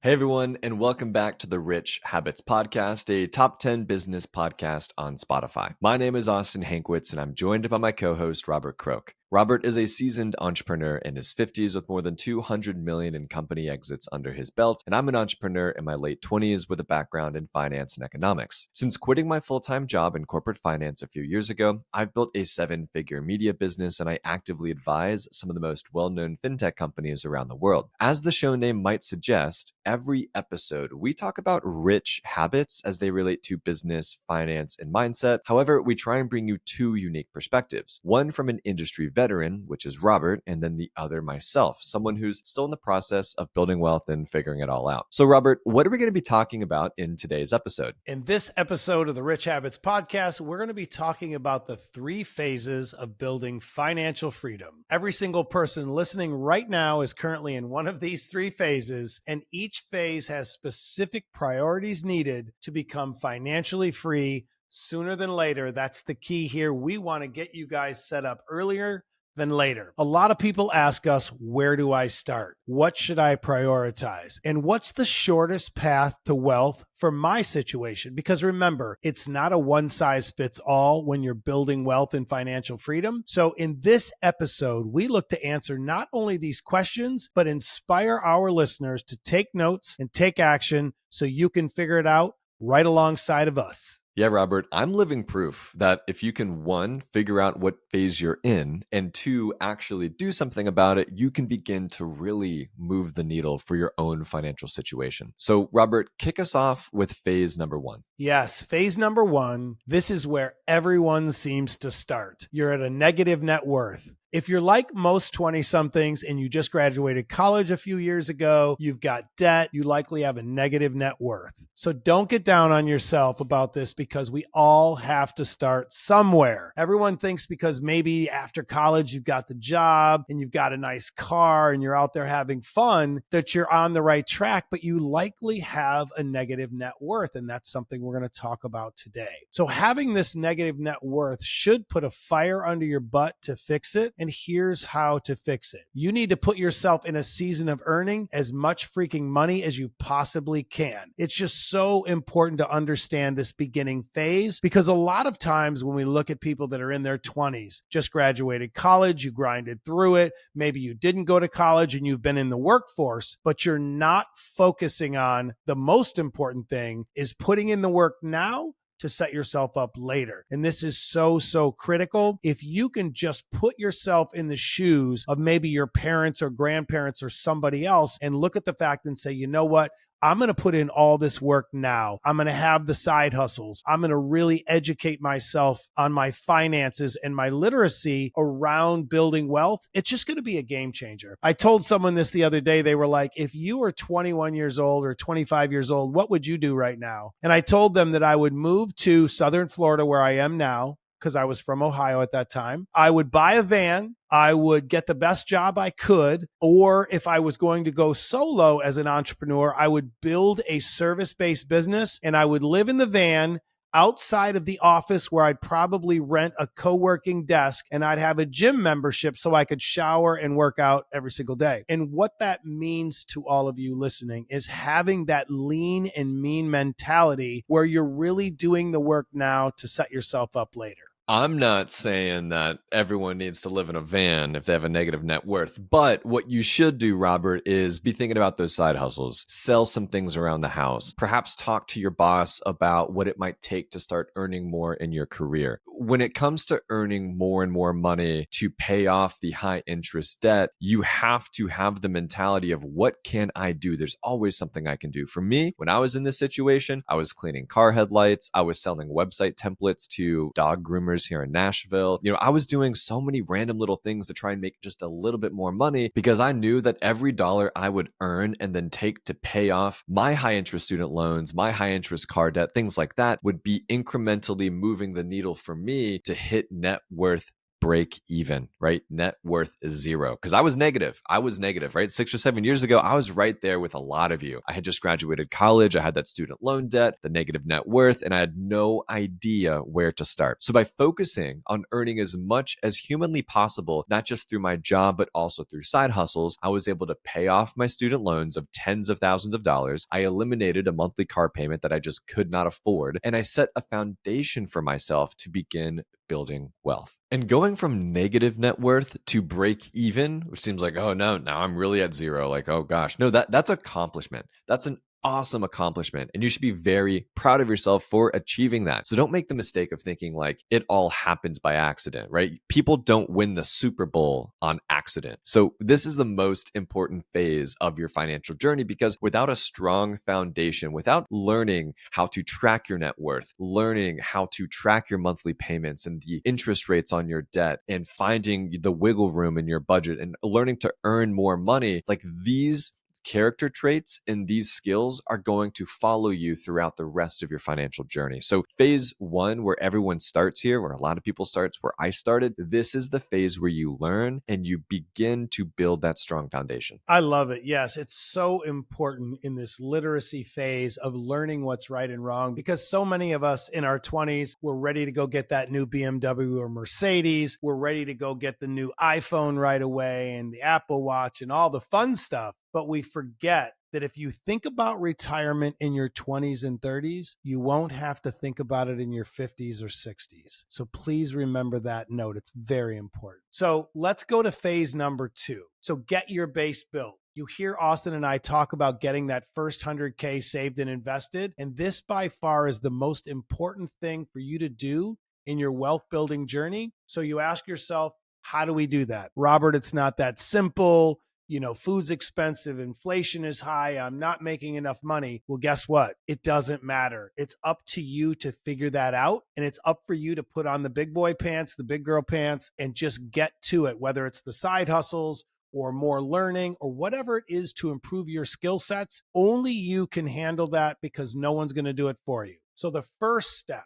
Hey everyone, and welcome back to the Rich Habits Podcast, a top 10 business podcast on Spotify. My name is Austin Hankwitz, and I'm joined by my co-host, Robert Croak. Robert is a seasoned entrepreneur in his 50s with more than 200 million in company exits under his belt, and I'm an entrepreneur in my late 20s with a background in finance and economics. Since quitting my full-time job in corporate finance a few years ago, I've built a 7-figure media business, and I actively advise some of the most well-known fintech companies around the world. As the show name might suggest, every episode we talk about rich habits as they relate to business, finance, and mindset. However, we try and bring you two unique perspectives, one from an industry veteran, which is Robert, and then the other myself, someone who's still in the process of building wealth and figuring it all out. So Robert, what are we going to be talking about in today's episode? In this episode of the Rich Habits Podcast, we're going to be talking about the 3 phases of building financial freedom. Every single person listening right now is currently in one of these 3 phases, and each phase has specific priorities needed to become financially free sooner than later. That's the key here. We want to get you guys set up earlier than later. A lot of people ask us, where do I start? What should I prioritize? And what's the shortest path to wealth for my situation? Because remember, it's not a one size fits all when you're building wealth and financial freedom. So in this episode, we look to answer not only these questions, but inspire our listeners to take notes and take action so you can figure it out right alongside of us. Yeah, Robert, I'm living proof that if you can, 1, figure out what phase you're in, and 2, actually do something about it, you can begin to really move the needle for your own financial situation. So, Robert, kick us off with phase number 1. Yes, phase number 1. This is where everyone seems to start. You're at a negative net worth. If you're like most 20-somethings and you just graduated college a few years ago, you've got debt, you likely have a negative net worth. So don't get down on yourself about this because we all have to start somewhere. Everyone thinks because maybe after college you've got the job and you've got a nice car and you're out there having fun that you're on the right track, but you likely have a negative net worth. And that's something we're going to talk about today. So having this negative net worth should put a fire under your butt to fix it. And here's how to fix it. You need to put yourself in a season of earning as much freaking money as you possibly can. It's just so important to understand this beginning phase because a lot of times when we look at people that are in their 20s, just graduated college, you grinded through it, maybe you didn't go to college and you've been in the workforce, but you're not focusing on the most important thing is putting in the work now to set yourself up later. And this is so critical. If you can just put yourself in the shoes of maybe your parents or grandparents or somebody else and look at the fact and say, you know what? I'm going to put in all this work now. I'm going to have the side hustles. I'm going to really educate myself on my finances and my literacy around building wealth. It's just going to be a game changer. I told someone this the other day. They were like, if you were 21 years old or 25 years old, what would you do right now? And I told them that I would move to Southern Florida where I am now, because I was from Ohio at that time. I would buy a van. I would get the best job I could. Or if I was going to go solo as an entrepreneur, I would build a service-based business and I would live in the van outside of the office where I'd probably rent a co-working desk and I'd have a gym membership so I could shower and work out every single day. And what that means to all of you listening is having that lean and mean mentality where you're really doing the work now to set yourself up later. I'm not saying that everyone needs to live in a van if they have a negative net worth, but what you should do, Robert, is be thinking about those side hustles, sell some things around the house, perhaps talk to your boss about what it might take to start earning more in your career. When it comes to earning more and more money to pay off the high interest debt, you have to have the mentality of what can I do? There's always something I can do. For me, when I was in this situation, I was cleaning car headlights. I was selling website templates to dog groomers here in Nashville. I was doing so many random little things to try and make just a little bit more money because I knew that every dollar I would earn and then take to pay off my high interest student loans, my high interest car debt, things like that would be incrementally moving the needle for me to hit net worth break even, right? Net worth is zero. Because I was negative. Right? 6 or 7 years ago, I was right there with a lot of you. I had just graduated college. I had that student loan debt, the negative net worth, and I had no idea where to start. So by focusing on earning as much as humanly possible, not just through my job, but also through side hustles, I was able to pay off my student loans of tens of thousands of dollars. I eliminated a monthly car payment that I just could not afford, and I set a foundation for myself to begin building wealth. And going from negative net worth to break even, which seems like, oh no, now I'm really at zero. Like, oh gosh, no, that's accomplishment. That's an awesome accomplishment. And you should be very proud of yourself for achieving that. So don't make the mistake of thinking like it all happens by accident, right? People don't win the Super Bowl on accident. So this is the most important phase of your financial journey, because without a strong foundation, without learning how to track your net worth, learning how to track your monthly payments and the interest rates on your debt, and finding the wiggle room in your budget and learning to earn more money, like these character traits and these skills are going to follow you throughout the rest of your financial journey. So phase one, where everyone starts here, where a lot of people starts, where I started, this is the phase where you learn and you begin to build that strong foundation. I love it. Yes, it's so important in this literacy phase of learning what's right and wrong, because so many of us in our 20s, we're ready to go get that new BMW or Mercedes. We're ready to go get the new iPhone right away and the Apple Watch and all the fun stuff. But we forget that if you think about retirement in your 20s and 30s, you won't have to think about it in your 50s or 60s. So please remember that note. It's very important. So let's go to phase number 2. So get your base built. You hear Austin and I talk about getting that first 100K saved and invested. And this by far is the most important thing for you to do in your wealth building journey. So you ask yourself, how do we do that? Robert, it's not that simple. You know, food's expensive, inflation is high, I'm not making enough money. Well, guess what? It doesn't matter. It's up to you to figure that out. And it's up for you to put on the big boy pants, the big girl pants, and just get to it, whether it's the side hustles or more learning or whatever it is to improve your skill sets. Only you can handle that, because no one's going to do it for you. So the first step,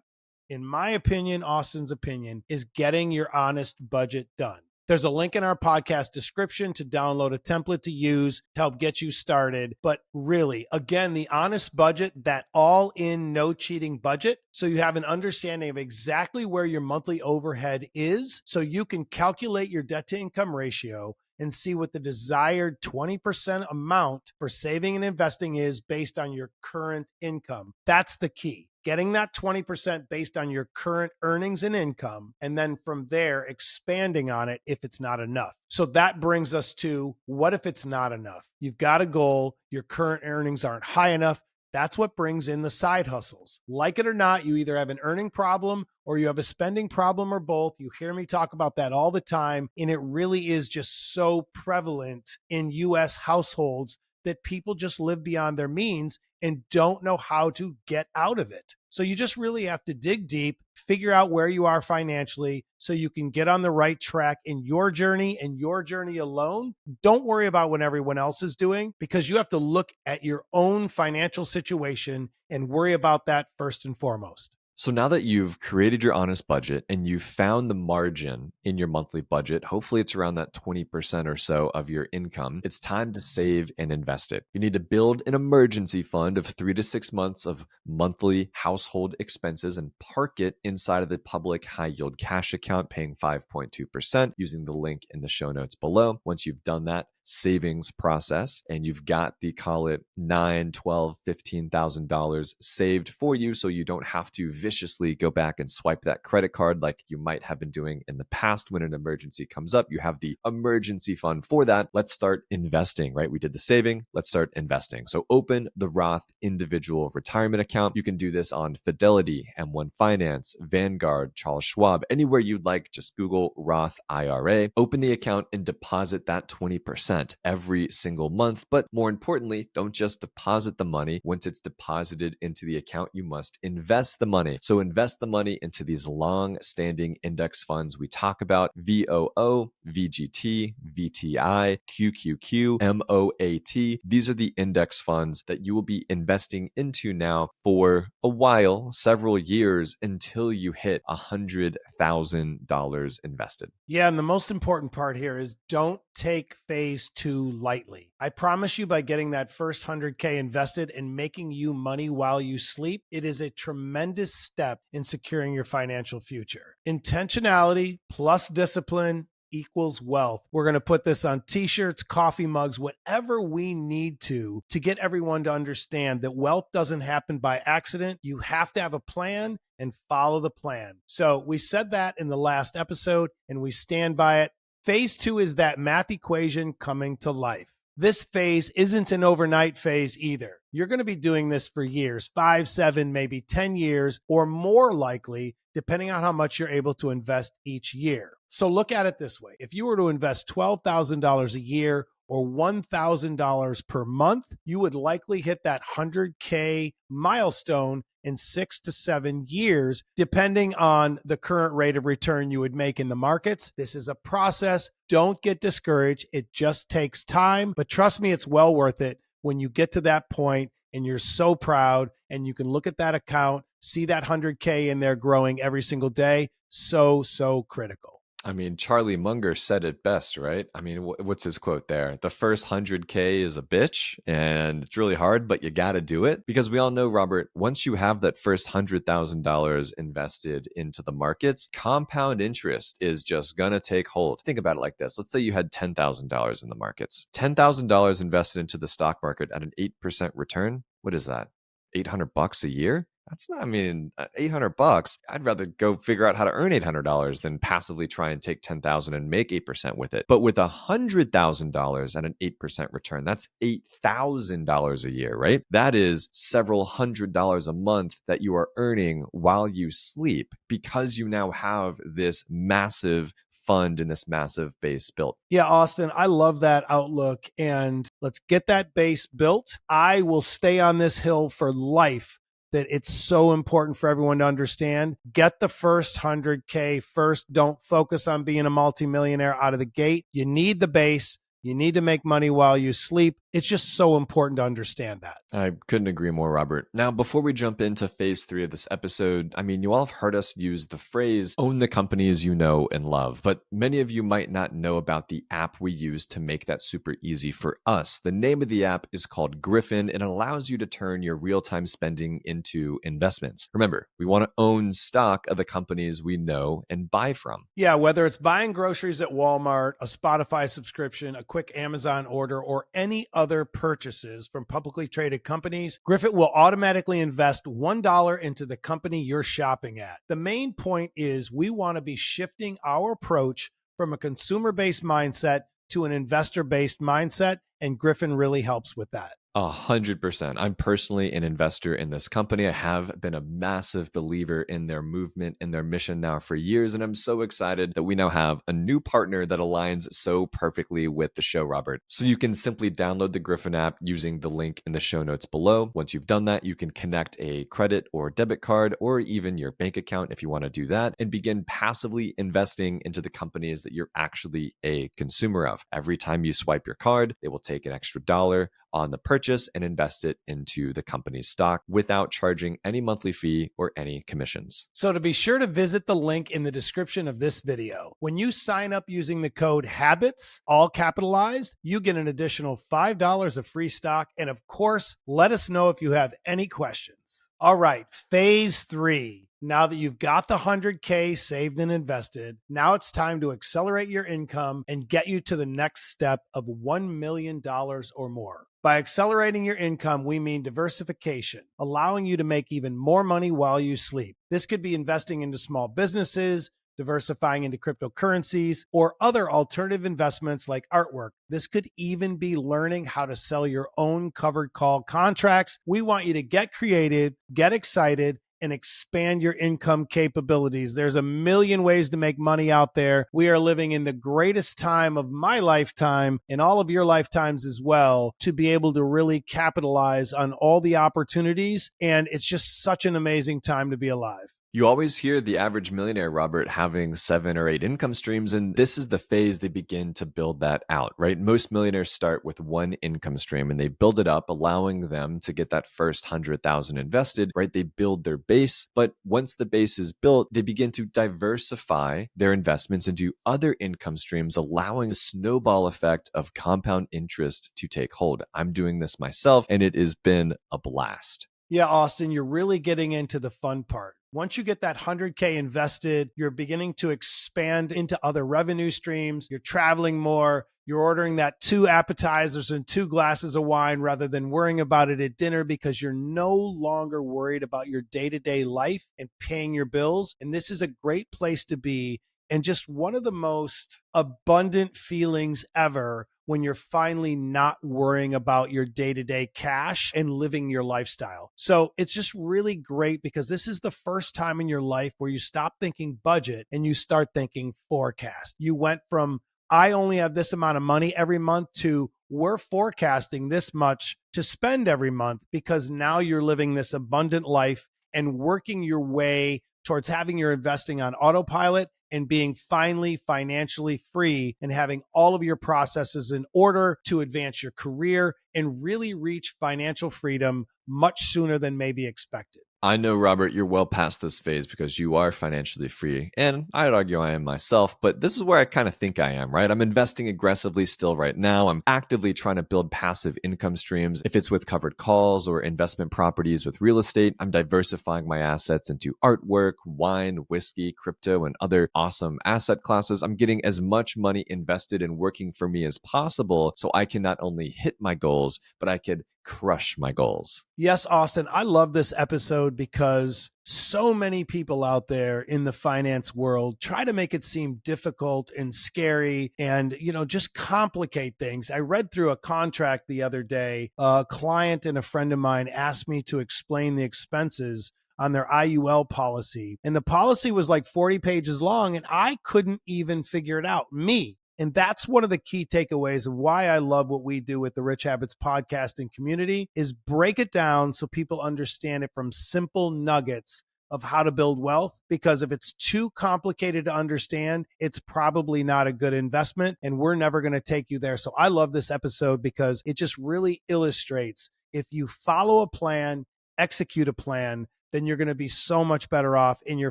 in my opinion, Austin's opinion, is getting your honest budget done. There's a link in our podcast description to download a template to use to help get you started. But really, again, the honest budget, that all in, no cheating budget. So you have an understanding of exactly where your monthly overhead is, so you can calculate your debt to income ratio and see what the desired 20% amount for saving and investing is based on your current income. That's the key. Getting that 20% based on your current earnings and income, and then from there, expanding on it if it's not enough. So that brings us to, what if it's not enough? You've got a goal, your current earnings aren't high enough. That's what brings in the side hustles. Like it or not, you either have an earning problem or you have a spending problem, or both. You hear me talk about that all the time. And it really is just so prevalent in US households that people just live beyond their means and don't know how to get out of it. So you just really have to dig deep, figure out where you are financially so you can get on the right track in your journey and your journey alone. Don't worry about what everyone else is doing, because you have to look at your own financial situation and worry about that first and foremost. So now that you've created your honest budget and you've found the margin in your monthly budget, hopefully it's around that 20% or so of your income, it's time to save and invest it. You need to build an emergency fund of 3 to 6 months of monthly household expenses and park it inside of the public high yield cash account, paying 5.2% using the link in the show notes below. Once you've done that savings process and you've got the, call it $9, $12, $15,000 saved for you, so you don't have to viciously go back and swipe that credit card like you might have been doing in the past. When an emergency comes up, you have the emergency fund for that. Let's start investing, right? We did the saving, let's start investing. So open the Roth individual retirement account. You can do this on Fidelity, M1 Finance, Vanguard, Charles Schwab, anywhere you'd like. Just Google Roth IRA. Open the account and deposit that 20%. 8% every single month. But more importantly, don't just deposit the money. Once it's deposited into the account, you must invest the money. So invest the money into these long-standing index funds we talk about: VOO, VGT, VTI, QQQ, MOAT. These are the index funds that you will be investing into now for a while, several years, until you hit $100,000 invested. Yeah, and the most important part here is don't take phase 2 lightly. I promise you, by getting that first 100K invested and making you money while you sleep, it is a tremendous step in securing your financial future. Intentionality plus discipline equals wealth. We're going to put this on t-shirts, coffee mugs, whatever we need to get everyone to understand that wealth doesn't happen by accident. You have to have a plan and follow the plan. So we said that in the last episode and we stand by it. Phase 2 is that math equation coming to life. This phase isn't an overnight phase either. You're going to be doing this for years, 5, 7, maybe 10 years, or more likely, depending on how much you're able to invest each year. So look at it this way. If you were to invest $12,000 a year or $1,000 per month, you would likely hit that 100K milestone in 6 to 7 years, depending on the current rate of return you would make in the markets. This is a process. Don't get discouraged. It just takes time, but trust me, it's well worth it when you get to that point and you're so proud and you can look at that account, see that 100K in there growing every single day. So critical. I mean, Charlie Munger said it best, right? I mean, what's his quote there? The first 100K is a bitch and it's really hard, but you got to do it. Because we all know, Robert, once you have that first $100,000 invested into the markets, compound interest is just going to take hold. Think about it like this. Let's say you had $10,000 in the markets, $10,000 invested into the stock market at an 8% return. What is that? $800 a year? That's not, I mean, $800. I'd rather go figure out how to earn $800 than passively try and take 10,000 and make 8% with it. But with $100,000 at an 8% return, that's $8,000 a year, right? That is several $100s a month that you are earning while you sleep because you now have this massive fund and this massive base built. Yeah, Austin, I love that outlook. And let's get that base built. I will stay on this hill for life that it's so important for everyone to understand. Get the first 100K first. Don't focus on being a multimillionaire out of the gate. You need the base. You need to make money while you sleep. It's just so important to understand that. I couldn't agree more, Robert. Now, before we jump into phase 3 of this episode, I mean, you all have heard us use the phrase, own the companies you know and love, but many of you might not know about the app we use to make that super easy for us. The name of the app is called Griffin, and it allows you to turn your real-time spending into investments. Remember, we want to own stock of the companies we know and buy from. Yeah, whether it's buying groceries at Walmart, a Spotify subscription, a quick Amazon order, or any other purchases from publicly traded companies, Griffin will automatically invest $1 into the company you're shopping at. The main point is we want to be shifting our approach from a consumer-based mindset to an investor-based mindset, and Griffin really helps with that. 100%. I'm personally an investor in this company. I have been a massive believer in their movement and their mission now for years, and I'm so excited that we now have a new partner that aligns so perfectly with the show, Robert. So you can simply download the Griffin app using the link in the show notes below. Once you've done that, you can connect a credit or debit card or even your bank account if you want to do that and begin passively investing into the companies that you're actually a consumer of. Every time you swipe your card, they will take an extra dollar on the purchase and invest it into the company's stock without charging any monthly fee or any commissions. So to be sure to visit the link in the description of this video. When you sign up using the code HABITS, all capitalized, you get an additional $5 of free stock. And of course, let us know if you have any questions. All right, phase 3. Now that you've got the 100K saved and invested, now it's time to accelerate your income and get you to the next step of $1 million or more. By accelerating your income, we mean diversification, allowing you to make even more money while you sleep. This could be investing into small businesses, diversifying into cryptocurrencies, or other alternative investments like artwork. This could even be learning how to sell your own covered call contracts. We want you to get creative, get excited, and expand your income capabilities. There's a million ways to make money out there. We are living in the greatest time of my lifetime and all of your lifetimes as well to be able to really capitalize on all the opportunities. And it's just such an amazing time to be alive. You always hear the average millionaire, Robert, having 7 or 8 income streams, and this is the phase they begin to build that out, right? Most millionaires start with one income stream and they build it up, allowing them to get that first 100,000 invested, right? They build their base, but once the base is built, they begin to diversify their investments into other income streams, allowing the snowball effect of compound interest to take hold. I'm doing this myself, and it has been a blast. Yeah, Austin, you're really getting into the fun part. Once you get that 100K invested, you're beginning to expand into other revenue streams. You're traveling more. You're ordering that 2 appetizers and 2 glasses of wine rather than worrying about it at dinner because you're no longer worried about your day-to-day life and paying your bills. And this is a great place to be, and just one of the most abundant feelings ever when you're finally not worrying about your day-to-day cash and living your lifestyle. So it's just really great because this is the first time in your life where you stop thinking budget and you start thinking forecast. You went from, I only have this amount of money every month, to we're forecasting this much to spend every month, because now you're living this abundant life and working your way towards having your investing on autopilot and being finally financially free and having all of your processes in order to advance your career and really reach financial freedom much sooner than maybe expected. I know, Robert, you're well past this phase because you are financially free. And I'd argue I am myself, but this is where I kind of think I am, right? I'm investing aggressively still right now. I'm actively trying to build passive income streams. If it's with covered calls or investment properties with real estate, I'm diversifying my assets into artwork, wine, whiskey, crypto, and other awesome asset classes. I'm getting as much money invested and working for me as possible so I can not only hit my goals, but I could crush my goals. Yes, Austin, I love this episode because so many people out there in the finance world try to make it seem difficult and scary and, just complicate things. I read through a contract the other day. A client and a friend of mine asked me to explain the expenses on their IUL policy. And the policy was like 40 pages long, and I couldn't even figure it out, me. And that's one of the key takeaways of why I love what we do with the Rich Habits podcasting community, is break it down so people understand it from simple nuggets of how to build wealth. Because if it's too complicated to understand, it's probably not a good investment, and we're never going to take you there. So I love this episode because it just really illustrates, if you follow a plan, execute a plan, then you're going to be so much better off in your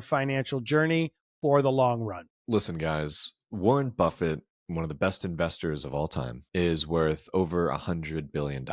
financial journey for the long run. Listen, guys, Warren Buffett, one of the best investors of all time, is worth over $100 billion.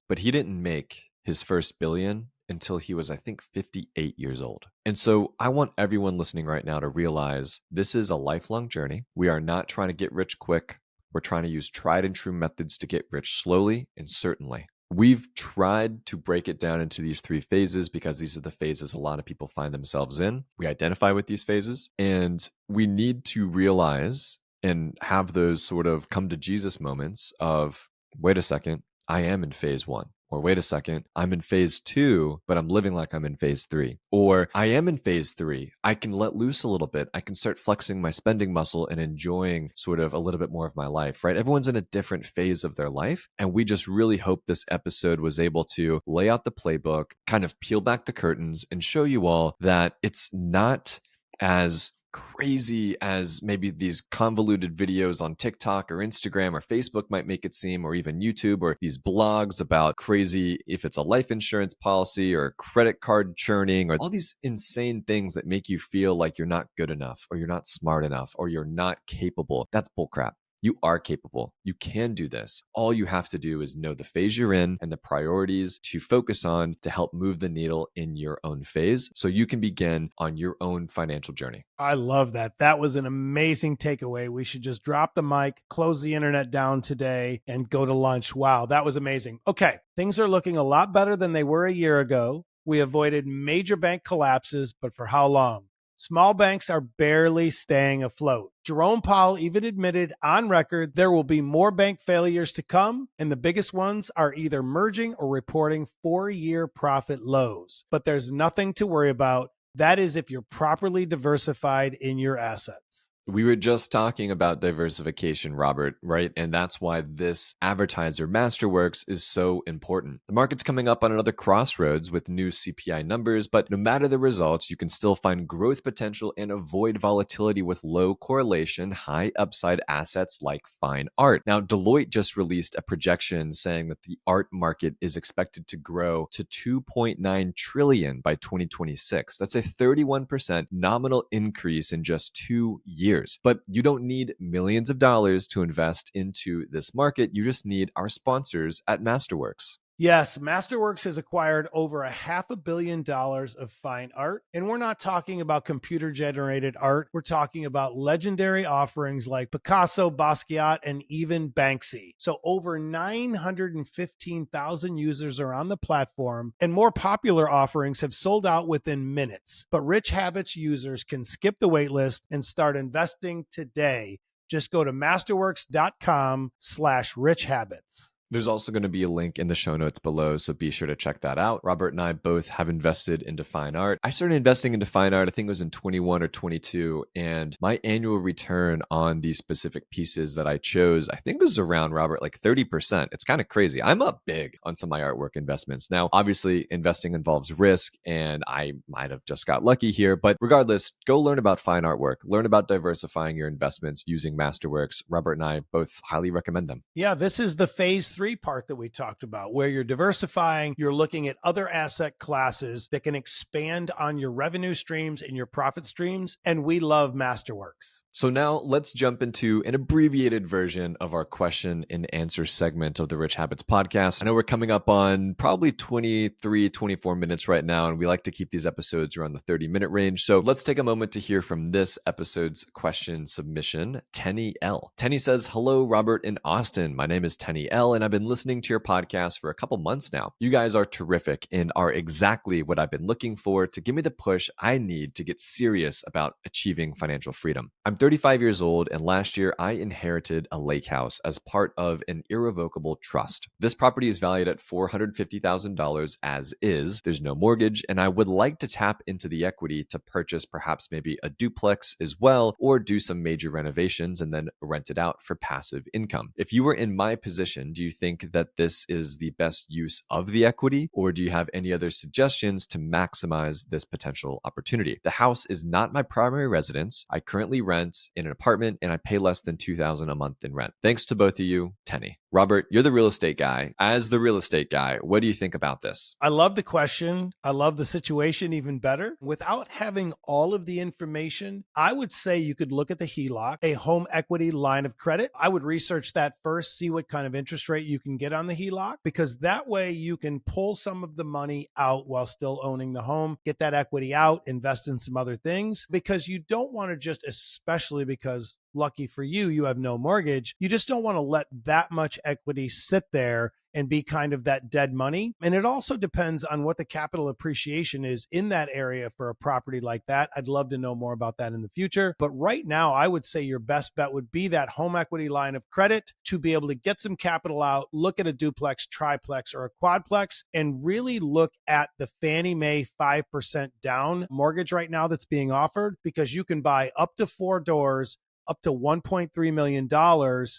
But he didn't make his first billion until he was, I think, 58 years old. And so I want everyone listening right now to realize this is a lifelong journey. We are not trying to get rich quick. We're trying to use tried and true methods to get rich slowly and certainly. We've tried to break it down into these 3 phases because these are the phases a lot of people find themselves in. We identify with these phases, and we need to realize and have those sort of come to Jesus moments of, wait a second, I am in phase 1. Or wait a second, I'm in phase 2, but I'm living like I'm in phase 3. Or I am in phase 3. I can let loose a little bit. I can start flexing my spending muscle and enjoying sort of a little bit more of my life, right? Everyone's in a different phase of their life. And we just really hope this episode was able to lay out the playbook, kind of peel back the curtains, and show you all that it's not as crazy as maybe these convoluted videos on TikTok or Instagram or Facebook might make it seem, or even YouTube, or these blogs about crazy, if it's a life insurance policy or credit card churning, or all these insane things that make you feel like you're not good enough, or you're not smart enough, or you're not capable. That's bullcrap. You are capable. You can do this. All you have to do is know the phase you're in and the priorities to focus on to help move the needle in your own phase so you can begin on your own financial journey. I love that. That was an amazing takeaway. We should just drop the mic, close the internet down today, and go to lunch. Wow, that was amazing. Okay, things are looking a lot better than they were a year ago. We avoided major bank collapses, but for how long? Small banks are barely staying afloat. Jerome Powell even admitted on record there will be more bank failures to come, and the biggest ones are either merging or reporting 4-year profit lows. But there's nothing to worry about. That is if you're properly diversified in your assets. We were just talking about diversification, Robert, right? And that's why this advertiser, Masterworks, is so important. The market's coming up on another crossroads with new CPI numbers, but no matter the results, you can still find growth potential and avoid volatility with low correlation, high upside assets like fine art. Now, Deloitte just released a projection saying that the art market is expected to grow to 2.9 trillion by 2026. That's a 31% nominal increase in just 2 years. But you don't need millions of dollars to invest into this market. You just need our sponsors at Masterworks. Yes, Masterworks has acquired over $500 million of fine art. And we're not talking about computer generated art. We're talking about legendary offerings like Picasso, Basquiat, and even Banksy. So over 915,000 users are on the platform, and more popular offerings have sold out within minutes. But Rich Habits users can skip the waitlist and start investing today. Just go to masterworks.com/richhabits. There's also going to be a link in the show notes below, so be sure to check that out. Robert and I both have invested into fine art. I started investing into fine art, I think it was in 21 or 22, and my annual return on these specific pieces that I chose, I think was around, Robert, like 30%. It's kind of crazy. I'm up big on some of my artwork investments. Now, obviously, investing involves risk, and I might have just got lucky here, but regardless, go learn about fine artwork. Learn about diversifying your investments using Masterworks. Robert and I both highly recommend them. Yeah, this is the phase 3 part that we talked about, where you're diversifying, you're looking at other asset classes that can expand on your revenue streams and your profit streams. And we love Masterworks. So now let's jump into an abbreviated version of our question and answer segment of the Rich Habits podcast. I know we're coming up on probably 23, 24 minutes right now, and we like to keep these episodes around the 30-minute range. So let's take a moment to hear from this episode's question submission, Tenny L. Tenny says, "Hello, Robert and Austin. My name is Tenny L, and I've been listening to your podcast for a couple months now. You guys are terrific and are exactly what I've been looking for to give me the push I need to get serious about achieving financial freedom. I'm 35 years old, and last year I inherited a lake house as part of an irrevocable trust. This property is valued at $450,000 as is. There's no mortgage, and I would like to tap into the equity to purchase perhaps maybe a duplex as well, or do some major renovations and then rent it out for passive income. If you were in my position, do you think that this is the best use of the equity, or do you have any other suggestions to maximize this potential opportunity? The house is not my primary residence. I currently rent in an apartment, and I pay less than $2,000 a month in rent. Thanks to both of you, Tenny." Robert, you're the real estate guy. As the real estate guy, what do you think about this? I love the question. I love the situation even better. Without having all of the information, I would say you could look at the HELOC, a home equity line of credit. I would research that first, see what kind of interest rate you can get on the HELOC, because that way you can pull some of the money out while still owning the home, get that equity out, invest in some other things, because you don't want to just, especially because lucky for you, you have no mortgage. You just don't want to let that much equity sit there and be kind of that dead money. And it also depends on what the capital appreciation is in that area for a property like that. I'd love to know more about that in the future. But right now, I would say your best bet would be that home equity line of credit to be able to get some capital out, look at a duplex, triplex, or a quadplex, and really look at the Fannie Mae 5% down mortgage right now that's being offered, because you can buy up to 4 doors, up to $1.3 million,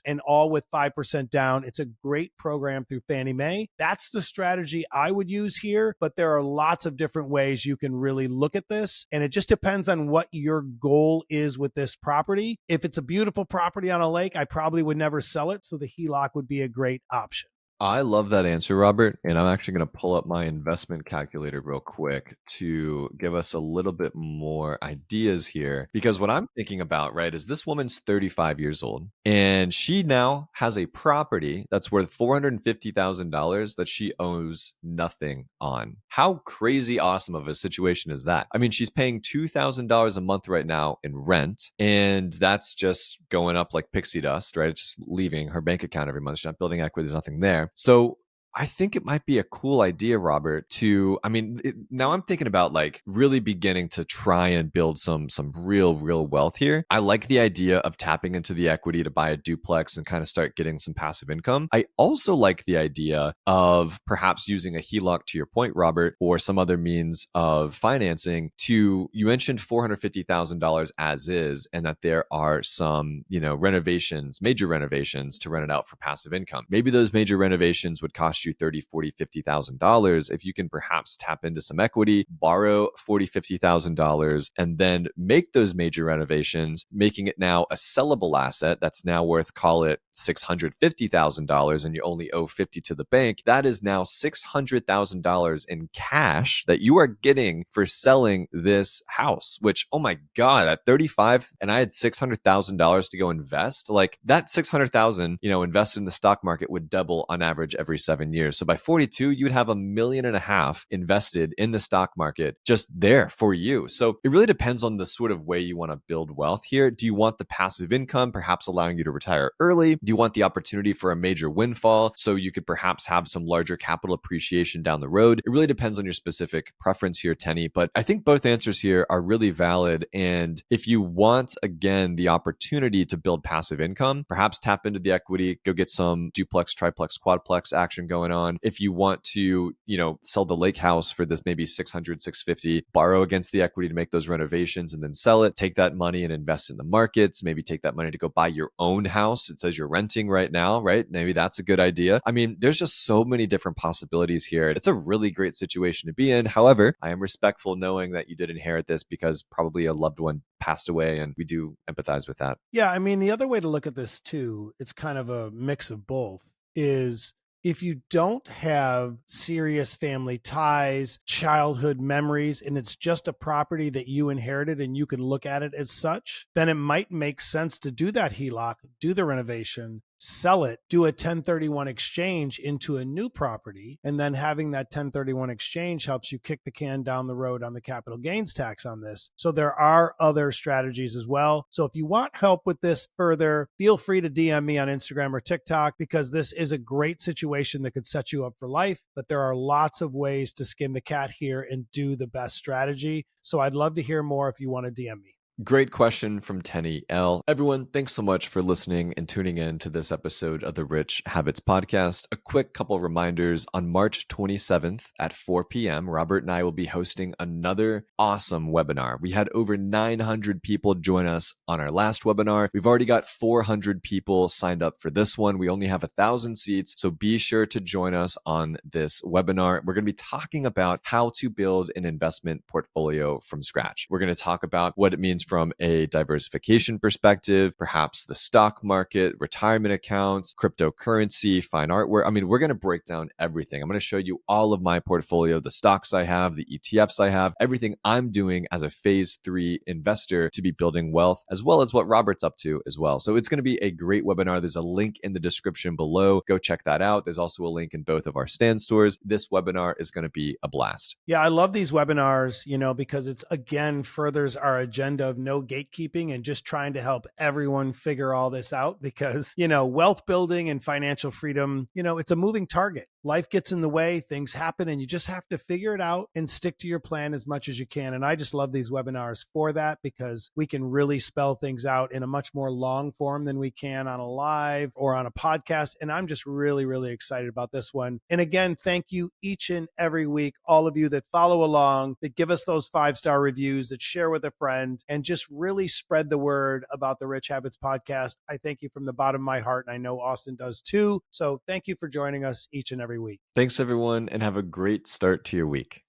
and all with 5% down. It's a great program through Fannie Mae. That's the strategy I would use here, but there are lots of different ways you can really look at this. And it just depends on what your goal is with this property. If it's a beautiful property on a lake, I probably would never sell it. So the HELOC would be a great option. I love that answer, Robert. And I'm actually going to pull up my investment calculator real quick to give us a little bit more ideas here. Because what I'm thinking about, right, is this woman's 35 years old, and she now has a property that's worth $450,000 that she owes nothing on. How crazy awesome of a situation is that? I mean, she's paying $2,000 a month right now in rent, and that's just going up like pixie dust, right? It's just leaving her bank account every month. She's not building equity. There's nothing there. So I think it might be a cool idea, Robert, now I'm thinking about like really beginning to try and build some real wealth here. I like the idea of tapping into the equity to buy a duplex and kind of start getting some passive income. I also like the idea of perhaps using a HELOC, to your point, Robert, or some other means of financing to, you mentioned $450,000 as is, and that there are some, renovations, major renovations to rent it out for passive income. Maybe those major renovations would cost you 30, 40, $50,000. If you can perhaps tap into some equity, borrow 40, $50,000, and then make those major renovations, making it now a sellable asset that's now worth, call it $650,000, and you only owe 50 to the bank. That is now $600,000 in cash that you are getting for selling this house, which, oh my God, at 35 and I had $600,000 to go invest, like that 600,000, invested in the stock market would double on average every 7 years. So by 42, you'd have $1.5 million invested in the stock market just there for you. So it really depends on the sort of way you want to build wealth here. Do you want the passive income, perhaps allowing you to retire early? Do you want the opportunity for a major windfall so you could perhaps have some larger capital appreciation down the road? It really depends on your specific preference here, Tenny. But I think both answers here are really valid. And if you want, again, the opportunity to build passive income, perhaps tap into the equity, go get some duplex, triplex, quadplex action going on. If you want to, sell the lake house for this maybe 600, 650, borrow against the equity to make those renovations and then sell it, take that money and invest in the markets, maybe take that money to go buy your own house. It says you're renting right now, right? Maybe that's a good idea. I mean, there's just so many different possibilities here. It's a really great situation to be in. However, I am respectful knowing that you did inherit this because probably a loved one passed away, and we do empathize with that. Yeah, I mean, the other way to look at this too, it's kind of a mix of both, is if you don't have serious family ties, childhood memories, and it's just a property that you inherited and you can look at it as such, then it might make sense to do that HELOC, do the renovation, sell it, do a 1031 exchange into a new property. And then having that 1031 exchange helps you kick the can down the road on the capital gains tax on this. So there are other strategies as well. So if you want help with this further, feel free to DM me on Instagram or TikTok, because this is a great situation that could set you up for life. But there are lots of ways to skin the cat here and do the best strategy. So I'd love to hear more if you want to DM me. Great question from Tenny L. Everyone, thanks so much for listening and tuning in to this episode of the Rich Habits Podcast. A quick couple reminders. On March 27th at 4 p.m., Robert and I will be hosting another awesome webinar. We had over 900 people join us on our last webinar. We've already got 400 people signed up for this one. We only have 1,000 seats, so be sure to join us on this webinar. We're going to be talking about how to build an investment portfolio from scratch. We're going to talk about what it means from a diversification perspective, perhaps the stock market, retirement accounts, cryptocurrency, fine artwork. I mean, we're going to break down everything. I'm going to show you all of my portfolio, the stocks I have, the ETFs I have, everything I'm doing as a phase 3 investor to be building wealth, as well as what Robert's up to as well. So it's going to be a great webinar. There's a link in the description below. Go check that out. There's also a link in both of our stand stores. This webinar is going to be a blast. Yeah, I love these webinars, because it's, again, furthers our agenda of no gatekeeping and just trying to help everyone figure all this out, because, wealth building and financial freedom, it's a moving target. Life gets in the way, things happen, and you just have to figure it out and stick to your plan as much as you can. And I just love these webinars for that, because we can really spell things out in a much more long form than we can on a live or on a podcast. And I'm just really, really excited about this one. And again, thank you each and every week, all of you that follow along, that give us those 5-star reviews, that share with a friend, and just really spread the word about the Rich Habits Podcast. I thank you from the bottom of my heart, and I know Austin does too. So thank you for joining us each and every week. Thanks, everyone, and have a great start to your week.